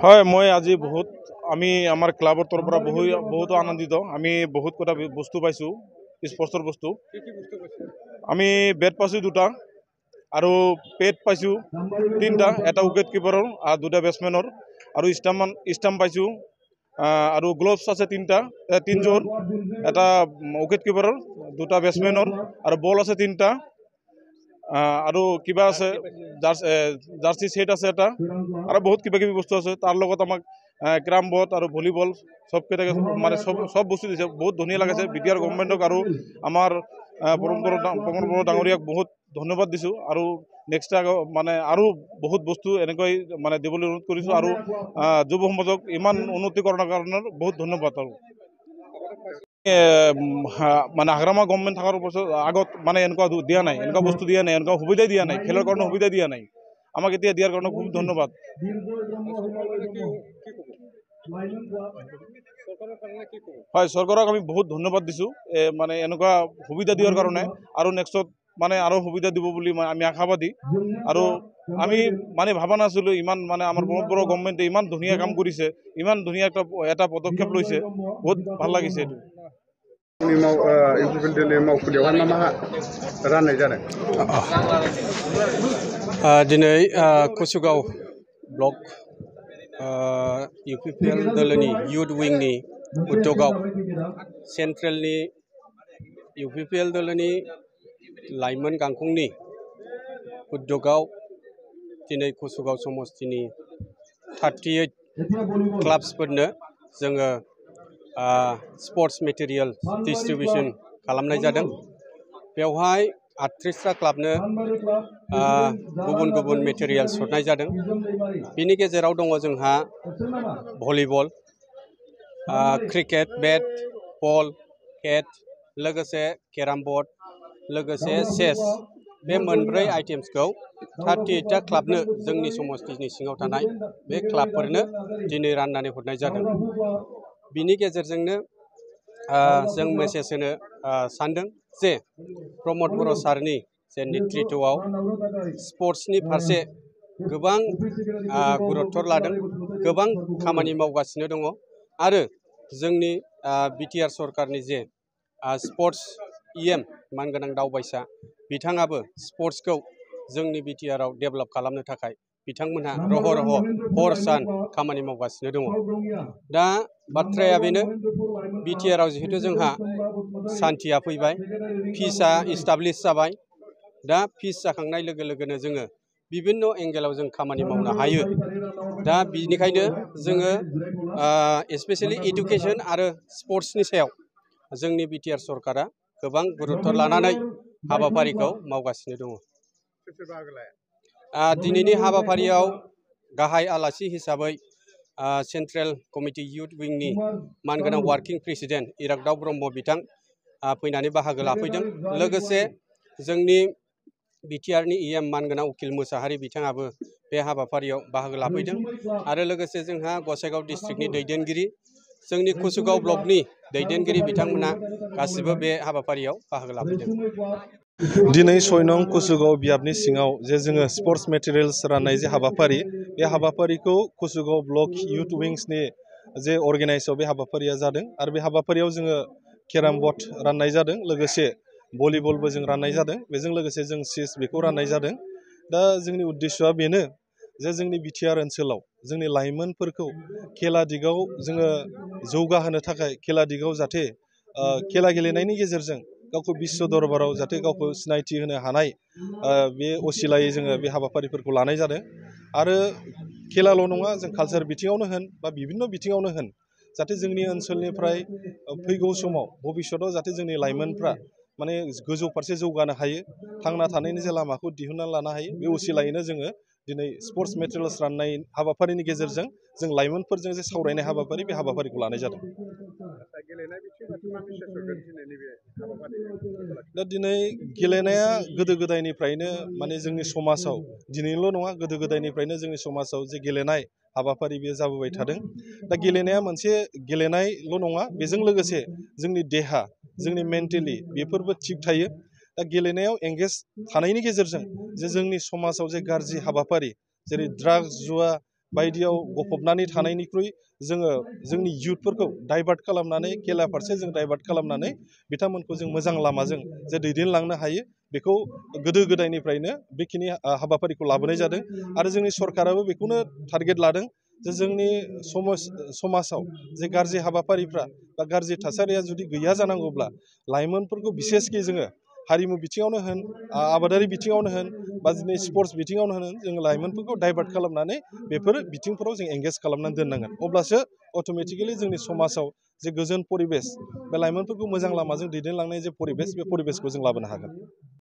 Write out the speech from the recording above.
হয় মই আজি বহুত আমি আমার ক্লাবৰ তরফ বহুত আনন্দিত। আমি বহুত কটা বস্তু পাইছো, স্পোর্টসর বস্তু। আমি বেট পাইছো দুটা আর পেড পাইছো তিনটা, এটা উইকেট কিপারর আর দুটা ব্যাটসম্যানর, আর স্টাম্প পাইছো আর গ্লোভস আছে তিনজোর, এটা উইকেট কিপারর, দুটা ব্যাটসম্যানর, আর বল আছে তিনটা, আর কিবা আছে জার্সি সেট আছে এটা, আর বহুত কিবা কিবি বস্তু আছে। তার লগত আমাক ক্যারাম বোর্ড আর ভলিবল সব মানে সব বস্তু দিছে। বহুত ধুনিয়া লাগেছে। বিটিআর গভর্নমেন্টক আর আমার পরম ডাঙরিয়াক বহুত ধন্যবাদ দিছো। আর নেক্সট মানে আর বহুত বস্তু এনেকৈ মানে দিবলৈ অনুরোধ কৰিছো। আর যুব সমাজক ইমান উন্নতি কৰাৰ কাৰণে বহুত ধন্যবাদ। আর মানে হাগ্রামা গভর্নমেন্ট থাকার আগত মানে এনেকুৱা দিয়া নাই, এনেকুৱা বস্তু দিয়া নাই, এনেকুৱা সুবিধা দিয়া নাই, খেলার কারণে সুবিধা দিয়া নাই। আমাক এতিয়া দিয়ার কারণে খুব ধন্যবাদ। হয়, সরকারক আমি বহুত ধন্যবাদ দিছো মানে এনেকুৱা সুবিধা দিয়ার কারণে। আর নেক্সট মানে আরো সুবিধা দিব বলে আমি আশাবাদী। আর আমি মানে ভাবা নাছিলো ইমান মানে আমার ব্রহ্মপুর গভর্নমেন্টে ইমান ধুনিয়া কাম করেছে, ইমান ধুনিয়া একটা পদক্ষেপ লৈছে। বহুত ভাল লাগিছে এটো। दिनै कुसुगाव ब्लक इउपिपिएल दलनि युथ विंनि उद्योगाव सेन्ट्रेलनि इउपिपिएल दलनि लाइमोन गांखंनि उद्योगाव दिनै कुसुगाव समस्तिनि 38 क्लाब्सफोरनो जोङो स्पोर्ट्स मेटेरियल डिस्ट्रिबिउशन खालामनाय जादों। बेवहाय 38टा क्लाबनो गुबुन गुबुन मेटेरियल्स हरनाय जादों। बिनि गेजेराव दङ जोंहा भलिबल, क्रिकेट बेट, बल, केट, लोगोसे केराम बोर्ड, लोगोसे चेस। बे मोनब्रै आइटेम्सखौ 38टा क्लाबनो जोंनि समस्तिनि सिङाव थानाय बे क्लाबफोरनो दिनै राननानै हरनाय जादों। बिनि गेजेरजोंनो जों मेसेज होनो सानदों जे प्रमद बर' सारनि जे नेतृत्वआव स्पोर्ट्सनि फारसे गोबां गुरुत्व लादों, गोबां खामानि मावगासिनो दङ। आरो जोंनि बिटिआर सरकारनि जे स्पोर्ट्स इएम मानगोनां दावबायसा बिथाङाबो स्पोर्ट्सखौ जोंनि बिटिआराव डेभेलप खालामनो थाखाय बिथांमोनहा रह रह हर सान खामानि मावगासिनो दङ। दा बाथ्राया बेनो, बिटिआराव जिहेतु जोंहा सान्थिया फैबाय, पिसआ इस्टाब्लिश जाबाय। दा पिस जाखांनाय लोगो लोगोनो जोङो बिभिन्न एंगेलाव जों खामानि मावनो हायो। दा बिनिखायनो जोङो स्पेशली एडुकेशन आरो स्पोर्ट्सनि सायाव जोंनि बिटिआर सरकारा गोबां गुरुत्व लानानै हाबाफारिखौ मावगासिनो दङ। दिनैनि हाबाफारियाव गाहाय आलासि हिसाबै सेंट्रेल कमिटि युथ विंनि मानगोनां वार्किं प्रेसिडेंट इरागदाव ब्रह्म बिथां फैनानै बाहागो लाफैदों। लोगोसे जोंनि बिटिआरनि इएम मानगोनां उकिल मोसाहारि बिथाङाबो बे हाबाफारियाव बाहागो लाफैदों। आरो लोगोसे जोंहा गसाइगाव डिस्ट्रिक्टनि दैदेनगिरि, जोंनि कुसुगाव ब्लकनि दैदेनगिरि बिथांमोना गासिबो बे हाबाफारियाव बाहागो लाफैदों। दिनै 6 नं कुसुगाव बियाबनि सिङाव जे जोङो स्पोर्ट्स मेटेरियल्स राननाय जे हाबाफारि, बे हाबाफारिखौ कुसुगाव ब्लक युथ विंसनि जे अर्गेनाइजआव बे हाबाफारिया जादों। आरो बे हाबाफारियाव जोङो केराम बोर्ड राननाय जादों, लोगोसे भलिबलबो जों राननाय जादों। बेजों लोगोसे जों चेस बेखौ राननाय जादों। दा जोंनि उद्देश्यआ बेनो जे जोंनि बिटिआर ओनसोलाव जोंनि लाइमोनफोरखौ खेला दिगाव जोङो जौगाहोनो थाखाय, खेला दिगाव जाहाथे खेला गेलेनायनि गेजेरजों गावखौ विश्व दरबाराव जाहाथे गावखौ सिनायथि होनो हानाय, बे असिलायै जोङो बे हाबाफारिफोरखौ लानाय जादों। आरो खेलाल' नङा, जों कालचार बिथिङावनो होन बा बिभिन्न बिथिङावनो होन, जाहाथे जोंनि ओनसोलनिफ्राय फैगौ समाव भबिष्यतआव जाहाथे जोंनि लाइमोनफ्रा माने गोजौ फारसे जौगानो हायो, थांना थानायनि जे लामाखौ दिहुननानै लानो हायो। बे असिलायैनो जोङो दिनै स्पोर्ट्स मेटेरियल्स राननाय हाबाफारिनि गेजेरजों जों लाइमोनफोरजों जे सावरायनाय हाबाफारि, बे हाबाफारिखौ लानाय जादों। दा दिनै गेलेनाया गोदो गोदायनिफ्रायनो माने जोंनि समाजाव, दिनैल' नङा गोदो गोदायनिफ्रायनो जोंनि समाजाव जे गेलेनाय हाबाफारि बेयो जाबोबाय थादों। दा गेलेनाया मोनसे गेलेनायल' नङा, बेजों लोगोसे जोंनि देहा, जोंनि मेन्टेलि बेफोरबो थिग थायो। दा गेलेनायाव एंगेज थानायनि गेजेरजों जे जोंनि समाजाव जे गाज्रि हाबाफारि, जेरै ड्राग्स जुवा बायदियाव गफबनानै थानायनिख्रुइ जोङो जोंनि इयुथफोरखौ डाइभार्ट खालामनानै खेला फारसे जों डाइभार्ट खालामनानै बिथांमोनखौ जों मोजां लामाजों जे दैदेनलांनो हायो बेखौ गोदो गोदायनिफ्रायनो बेखिनि हाबाफारिखौ लाबोनाय जादों आरो जोंनि सरकाराबो बेखौनो टारगेट लादों जे जोंनि समाजाव जे गाज्रि हाबाफारिफ्रा बा गाज्रि थासारिया जुदि गैया जानांगौब्ला लाइमोनफोरखौ बिसेसकि जोङो हारिमु बिथिङावनो होन आबादारि बिथिङावनो होन बा दिनै स्पर्ट्स बिथिङावनो होन जोङो लाइमोनफोरखौ डाइभार्ट खालामनानै बेफोर बिथिंफोराव जों एंगेज खालामनानै दोननांगोन अब्लासो अट'मेटिकेलि जोंनि समाजाव जे गोजोन परिबेस बे लाइमोनफोरखौ मोजां लामाजों दैदेनलांनाय जे परिबेस बे परिबेसखौ जों लाबोनो हागोन।